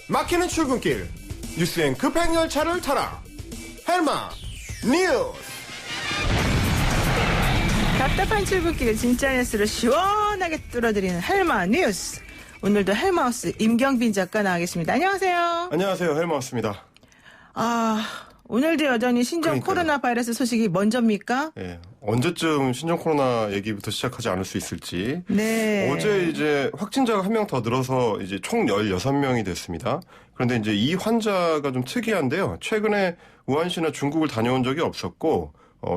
막히는 출근길 뉴스엔 급행 열차를 타라. 헬마 뉴스. 답답한 출근길을 진짜 뉴스로 시원하게 뚫어드리는 헬마 뉴스. 오늘도 헬마우스 임경빈 작가 나와계십니다. 안녕하세요. 안녕하세요. 헬마우스입니다. 오늘도 여전히 신종 그러니까요. 코로나 바이러스 소식이 먼저입니까? 네, 언제쯤 신종 코로나 얘기부터 시작하지 않을 수 있을지. 네. 어제 이제 확진자가 한 명 더 늘어서 이제 총 16명이 됐습니다. 그런데 이제 이 환자가 좀 특이한데요. 최근에 우한시나 중국을 다녀온 적이 없었고,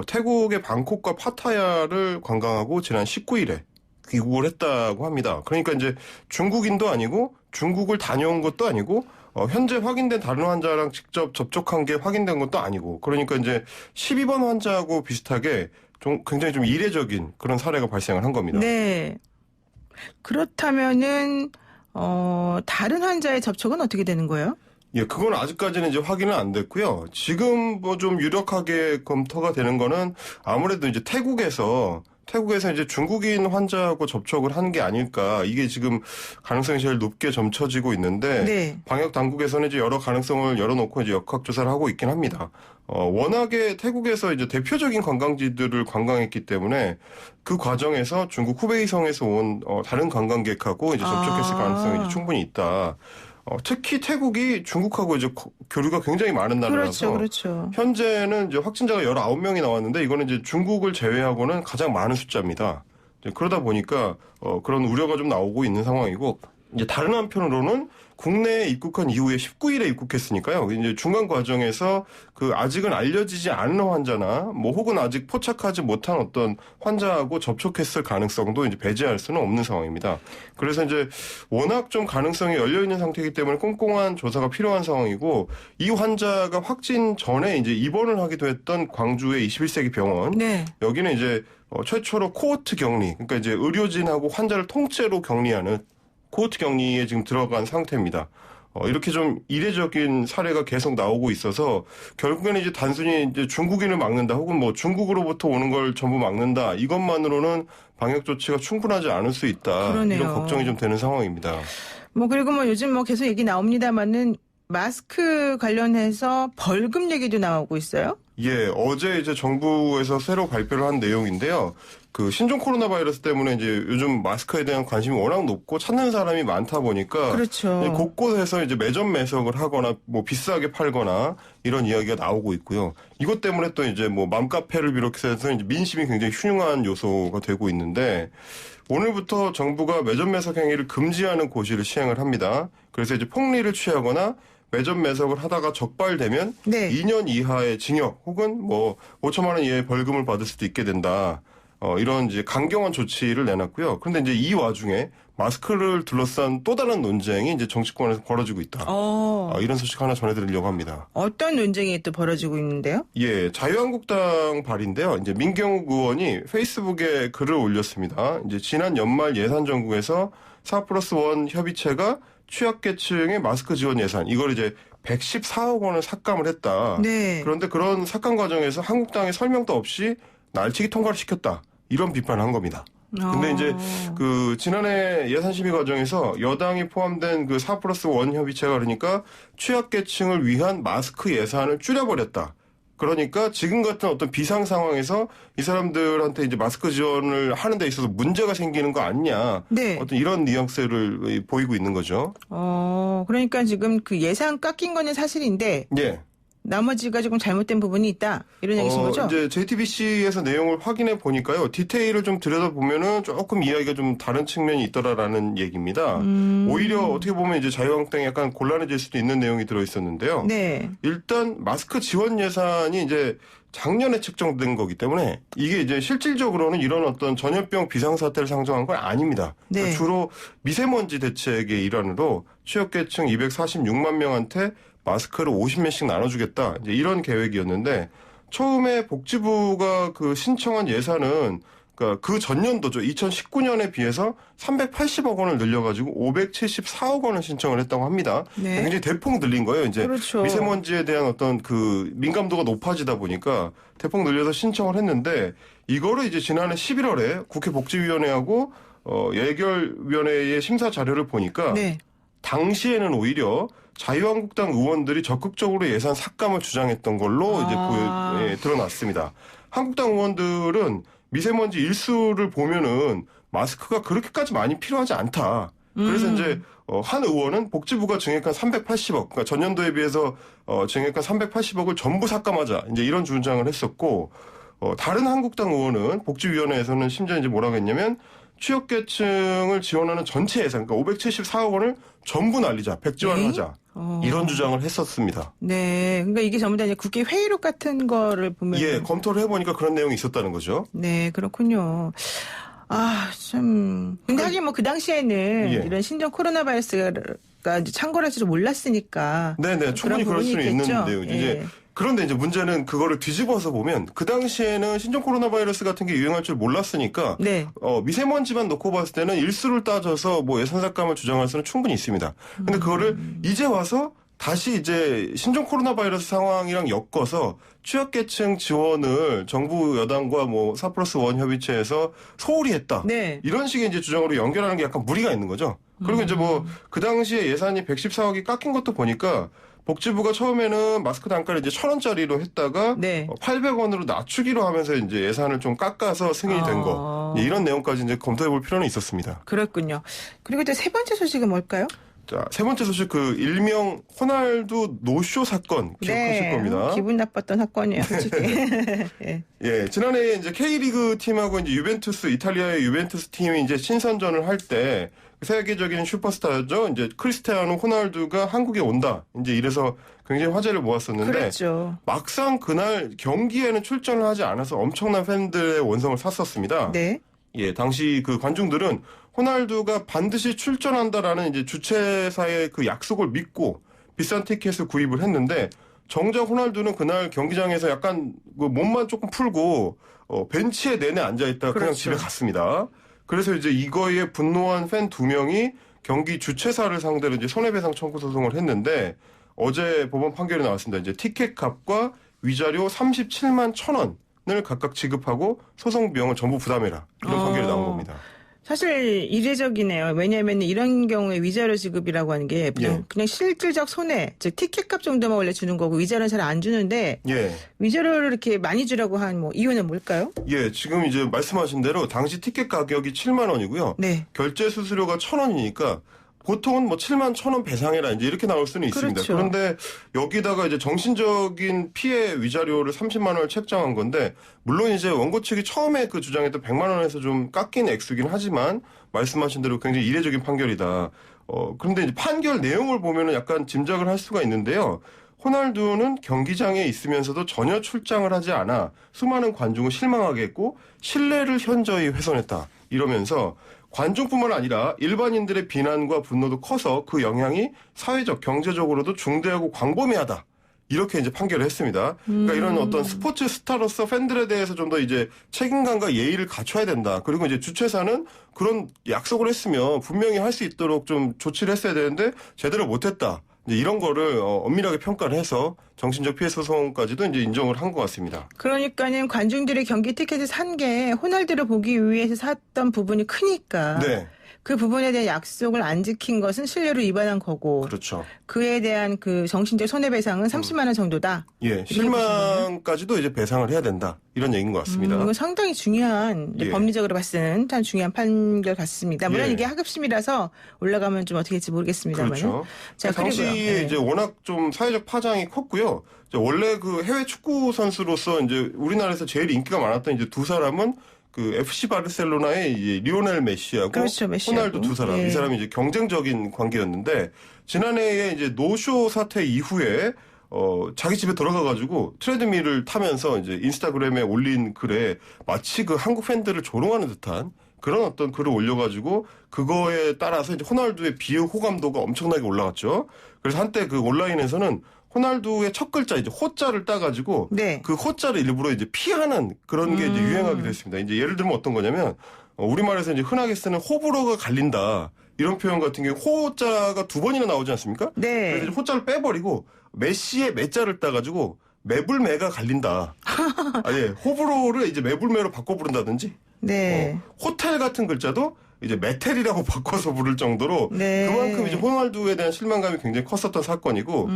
태국의 방콕과 파타야를 관광하고 지난 19일에 귀국을 했다고 합니다. 그러니까 이제 중국인도 아니고 중국을 다녀온 것도 아니고 현재 확인된 다른 환자랑 직접 접촉한 게 확인된 것도 아니고, 그러니까 이제 12번 환자하고 비슷하게 좀 굉장히 좀 이례적인 그런 사례가 발생을 한 겁니다. 네. 그렇다면은 다른 환자의 접촉은 어떻게 되는 거예요? 예, 그건 아직까지는 이제 확인은 안 됐고요. 지금 뭐 좀 유력하게 검토가 되는 거는 아무래도 이제 태국에서 이제 중국인 환자하고 접촉을 한 게 아닐까. 이게 지금 가능성이 제일 높게 점쳐지고 있는데, 네. 방역 당국에서는 이제 여러 가능성을 열어놓고 이제 역학조사를 하고 있긴 합니다. 워낙에 태국에서 이제 대표적인 관광지들을 관광했기 때문에 그 과정에서 중국 후베이성에서 온 다른 관광객하고 이제 접촉했을 가능성이 이제 충분히 있다. 특히 태국이 중국하고 이제 교류가 굉장히 많은 나라라서 그렇죠. 현재는 이제 확진자가 19명이 나왔는데 이거는 이제 중국을 제외하고는 가장 많은 숫자입니다. 이제 그러다 보니까 그런 우려가 좀 나오고 있는 상황이고, 이제 다른 한편으로는 국내에 입국한 이후에 19일에 입국했으니까요. 이제 중간 과정에서 그 아직은 알려지지 않은 환자나 뭐 혹은 아직 포착하지 못한 어떤 환자하고 접촉했을 가능성도 이제 배제할 수는 없는 상황입니다. 그래서 이제 워낙 좀 가능성이 열려 있는 상태이기 때문에 꼼꼼한 조사가 필요한 상황이고, 이 환자가 확진 전에 이제 입원을 하기도 했던 광주의 21세기 병원. 네. 여기는 이제 최초로 코호트 격리, 그러니까 이제 의료진하고 환자를 통째로 격리하는 코호트 격리에 지금 들어간 상태입니다. 이렇게 좀 이례적인 사례가 계속 나오고 있어서 결국에는 이제 단순히 이제 중국인을 막는다 혹은 뭐 중국으로부터 오는 걸 전부 막는다, 이것만으로는 방역 조치가 충분하지 않을 수 있다. 그러네요. 이런 걱정이 좀 되는 상황입니다. 그리고 요즘 계속 얘기 나옵니다만은 마스크 관련해서 벌금 얘기도 나오고 있어요? 예, 어제 이제 정부에서 새로 발표를 한 내용인데요. 그 신종 코로나 바이러스 때문에 이제 요즘 마스크에 대한 관심이 워낙 높고 찾는 사람이 많다 보니까, 그렇죠. 곳곳에서 이제 매점 매석을 하거나 뭐 비싸게 팔거나 이런 이야기가 나오고 있고요. 이것 때문에 또 이제 뭐 맘카페를 비롯해서 이제 민심이 굉장히 흉흉한 요소가 되고 있는데, 오늘부터 정부가 매점 매석 행위를 금지하는 고시를 시행을 합니다. 그래서 이제 폭리를 취하거나 매점 매석을 하다가 적발되면 네. 2년 이하의 징역 혹은 뭐 5천만 원 이하의 벌금을 받을 수도 있게 된다. 이런 이제 강경한 조치를 내놨고요. 그런데 이제 이 와중에 마스크를 둘러싼 또 다른 논쟁이 이제 정치권에서 벌어지고 있다. 이런 소식 하나 전해드리려고 합니다. 어떤 논쟁이 또 벌어지고 있는데요? 예, 자유한국당 발인데요. 이제 민경욱 의원이 페이스북에 글을 올렸습니다. 이제 지난 연말 예산 정국에서 4+1 협의체가 취약계층의 마스크 지원 예산, 이걸 이제 114억 원을 삭감을 했다. 네. 그런데 그런 삭감 과정에서 한국당의 설명도 없이 날치기 통과를 시켰다. 이런 비판을 한 겁니다. 근데 이제 그 지난해 예산 심의 과정에서 여당이 포함된 그 4+1 협의체가 그러니까 취약계층을 위한 마스크 예산을 줄여버렸다. 그러니까 지금 같은 어떤 비상 상황에서 이 사람들한테 이제 마스크 지원을 하는 데 있어서 문제가 생기는 거 아니냐. 네. 어떤 이런 뉘앙스를 보이고 있는 거죠. 그러니까 지금 그 예산 깎인 거는 사실인데, 예. 나머지가 조금 잘못된 부분이 있다. 이런 얘기신 거죠? 이제 JTBC에서 내용을 확인해 보니까요. 디테일을 좀 들여다보면은 조금 이야기가 좀 다른 측면이 있더라라는 얘기입니다. 오히려 어떻게 보면 이제 자유한국당이 약간 곤란해질 수도 있는 내용이 들어있었는데요. 네. 일단 마스크 지원 예산이 이제 작년에 책정된 거기 때문에 이게 이제 실질적으로는 이런 어떤 전염병 비상사태를 상정한 건 아닙니다. 네. 그러니까 주로 미세먼지 대책의 일환으로 취약계층 246만 명한테 마스크를 50매씩 나눠주겠다. 이제 이런 계획이었는데, 처음에 복지부가 그 신청한 예산은 그러니까 그 전년도죠. 2019년에 비해서 380억 원을 늘려가지고 574억 원을 신청을 했다고 합니다. 네. 굉장히 대폭 늘린 거예요. 이제 그렇죠. 미세먼지에 대한 어떤 그 민감도가 높아지다 보니까 대폭 늘려서 신청을 했는데, 이거를 이제 지난해 11월에 국회 복지위원회하고 예결위원회의 심사 자료를 보니까 네. 당시에는 오히려 자유한국당 의원들이 적극적으로 예산 삭감을 주장했던 걸로 이제 드러났습니다. 한국당 의원들은 미세먼지 일수를 보면은 마스크가 그렇게까지 많이 필요하지 않다. 그래서 이제 한 의원은 복지부가 증액한 380억, 그러니까 전년도에 비해서 증액한 380억을 전부 삭감하자. 이제 이런 주장을 했었고, 다른 한국당 의원은 복지위원회에서는 심지어 이제 뭐라고 했냐면 취약계층을 지원하는 전체 예산, 그러니까 574억 원을 전부 날리자, 백지화하자. 이런 주장을 했었습니다. 네. 그러니까 이게 전부 다 이제 국회 회의록 같은 거를 보면. 예, 검토를 해보니까 그런 내용이 있었다는 거죠. 네, 그렇군요. 참. 근데 하긴 뭐 그 당시에는 예. 이런 신종 코로나 바이러스가 이제 창궐할 줄을 몰랐으니까. 네네, 충분히 그럴 수는 있는데요. 이제 그런데 이제 문제는 그거를 뒤집어서 보면 그 당시에는 신종 코로나 바이러스 같은 게 유행할 줄 몰랐으니까 네. 미세먼지만 놓고 봤을 때는 일수를 따져서 뭐 예산 삭감을 주장할 수는 충분히 있습니다. 근데 그거를 이제 와서 다시 이제 신종 코로나 바이러스 상황이랑 엮어서 취약계층 지원을 정부 여당과 뭐 4+1 협의체에서 소홀히 했다. 네. 이런 식의 이제 주장으로 연결하는 게 약간 무리가 있는 거죠. 그리고 이제 뭐 그 당시에 예산이 114억이 깎인 것도 보니까 복지부가 처음에는 마스크 단가를 이제 1,000원짜리로 했다가 네. 800원으로 낮추기로 하면서 이제 예산을 좀 깎아서 승인이 된 거. 이런 내용까지 이제 검토해 볼 필요는 있었습니다. 그렇군요. 그리고 이제 세 번째 소식은 뭘까요? 자, 세 번째 소식 그 일명 호날두 노쇼 사건 기억하실 겁니다. 기분 나빴던 사건이에요, 솔직히. 예. 예, 지난해 이제 K리그 팀하고 이제 유벤투스, 이탈리아의 유벤투스 팀이 이제 친선전을 할 때 세계적인 슈퍼스타죠. 이제 크리스티아노 호날두가 한국에 온다. 이제 이래서 굉장히 화제를 모았었는데 그렇죠. 막상 그날 경기에는 출전을 하지 않아서 엄청난 팬들의 원성을 샀었습니다. 네. 예, 당시 그 관중들은 호날두가 반드시 출전한다라는 이제 주최사의 그 약속을 믿고 비싼 티켓을 구입을 했는데 정작 호날두는 그날 경기장에서 약간 그 몸만 조금 풀고 벤치에 내내 앉아 있다가 그냥 그렇죠. 집에 갔습니다. 그래서 이제 이거에 분노한 팬 2명이 경기 주최사를 상대로 이제 손해배상 청구 소송을 했는데 어제 법원 판결이 나왔습니다. 이제 티켓 값과 위자료 37만 1,000원을 각각 지급하고 소송 비용을 전부 부담해라. 이런 판결이 나온 겁니다. 사실 이례적이네요. 왜냐하면 이런 경우에 위자료 지급이라고 하는 게 그냥 실질적 손해, 즉 티켓값 정도만 원래 주는 거고 위자료는 잘 안 주는데 예. 위자료를 이렇게 많이 주라고 한 뭐 이유는 뭘까요? 예, 지금 이제 말씀하신 대로 당시 티켓 가격이 7만 원이고요. 네. 결제 수수료가 1,000원이니까 보통은 뭐 7만 1,000원 배상해라 이제 이렇게 나올 수는 있습니다. 그렇죠. 그런데 여기다가 이제 정신적인 피해 위자료를 30만 원을 책정한 건데 물론 이제 원고 측이 처음에 그 주장했던 100만 원에서 좀 깎인 액수긴 하지만 말씀하신 대로 굉장히 이례적인 판결이다. 그런데 이제 판결 내용을 보면은 약간 짐작을 할 수가 있는데요. 호날두는 경기장에 있으면서도 전혀 출장을 하지 않아 수많은 관중을 실망하게 했고 신뢰를 현저히 훼손했다. 이러면서 관중뿐만 아니라 일반인들의 비난과 분노도 커서 그 영향이 사회적, 경제적으로도 중대하고 광범위하다. 이렇게 이제 판결을 했습니다. 그러니까 이런 어떤 스포츠 스타로서 팬들에 대해서 좀 더 이제 책임감과 예의를 갖춰야 된다. 그리고 이제 주최사는 그런 약속을 했으면 분명히 할 수 있도록 좀 조치를 했어야 되는데 제대로 못했다. 이제 이런 거를 엄밀하게 평가를 해서 정신적 피해 소송까지도 이제 인정을 한 것 같습니다. 그러니까는 관중들이 경기 티켓을 산 게 호날두를 보기 위해서 샀던 부분이 크니까 네. 그 부분에 대한 약속을 안 지킨 것은 신뢰를 위반한 거고 그렇죠. 그에 대한 그 정신적 손해배상은 30만 원 정도다. 예, 실망까지도 이제 배상을 해야 된다. 이런 얘기인 것 같습니다. 이건 상당히 중요한 예. 법리적으로 봤을 때는 참 중요한 판결 같습니다. 물론 예. 이게 하급심이라서 올라가면 좀 어떻게 될지 모르겠습니다만. 그렇죠. 자, 당시에 그리고요. 예. 이제 워낙 좀 사회적 파장이 컸고요. 이제 원래 그 해외 축구 선수로서 이제 우리나라에서 제일 인기가 많았던 이제 두 사람은 그 FC 바르셀로나의 이제 리오넬 메시하고 그렇죠, 메시하고. 호날두 두 사람. 예. 이 사람이 이제 경쟁적인 관계였는데 지난해에 이제 노쇼 사태 이후에 자기 집에 들어가가지고 트레드밀을 타면서 이제 인스타그램에 올린 글에 마치 그 한국 팬들을 조롱하는 듯한 그런 어떤 글을 올려가지고 그거에 따라서 이제 호날두의 비호감도가 엄청나게 올라갔죠. 그래서 한때 그 온라인에서는 호날두의 첫 글자 이제 호자를 따가지고 네. 그 호자를 일부러 이제 피하는 그런 게 이제 유행하기도 했습니다. 이제 예를 들면 어떤 거냐면 우리말에서 이제 흔하게 쓰는 호불호가 갈린다 이런 표현 같은 경우 호자가 두 번이나 나오지 않습니까? 네. 그래서 이제 호자를 빼버리고 메시의 매자를 따가지고 매불매가 갈린다. 아, 예. 호불호를 이제 매불매로 바꿔 부른다든지. 네. 호텔 같은 글자도 이제 메텔이라고 바꿔서 부를 정도로 네. 그만큼 이제 호날두에 대한 실망감이 굉장히 컸었던 사건이고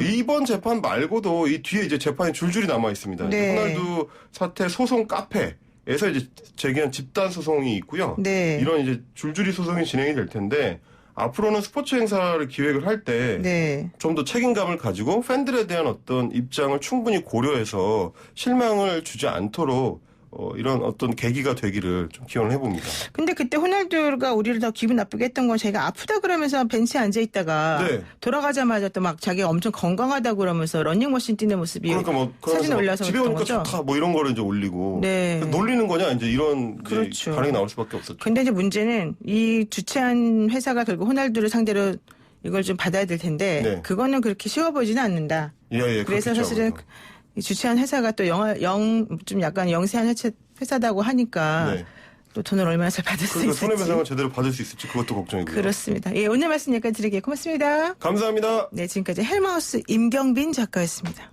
이번 재판 말고도 이 뒤에 이제 재판이 줄줄이 남아 있습니다. 네. 호날두 사태 소송 카페에서 이제 제기한 집단 소송이 있고요. 네. 이런 이제 줄줄이 소송이 진행이 될 텐데 앞으로는 스포츠 행사를 기획을 할 때 좀 더 네. 책임감을 가지고 팬들에 대한 어떤 입장을 충분히 고려해서 실망을 주지 않도록 이런 어떤 계기가 되기를 좀 기원을 해봅니다. 근데 그때 호날두가 우리를 더 기분 나쁘게 했던 건 자기가 아프다 그러면서 벤치에 앉아 있다가 네. 돌아가자마자 또 막 자기가 엄청 건강하다고 그러면서 러닝머신 뛰는 모습이 그러니까 뭐 사진에 올려서 집에 그랬던 오니까 거죠. 좋다 뭐 이런 거를 이제 올리고 네. 놀리는 거냐 이제 이런 이제 그렇죠. 반응이 나올 수밖에 없었죠. 근데 이제 문제는 이 주최한 회사가 결국 호날두를 상대로 이걸 좀 받아야 될 텐데 네. 그거는 그렇게 쉬워 보이지는 않는다. 예, 그래서 그렇겠죠, 사실은 아무래도. 이 주최한 회사가 또 좀 약간 영세한 회사다고 하니까 네. 또 돈을 얼마나 잘 받을 수 그러니까 있을지. 손해배상을 제대로 받을 수 있을지 그것도 걱정이고요. 그렇습니다. 예, 오늘 말씀 여기까지 드리겠습니다. 고맙습니다. 감사합니다. 네, 지금까지 헬마우스 임경빈 작가였습니다.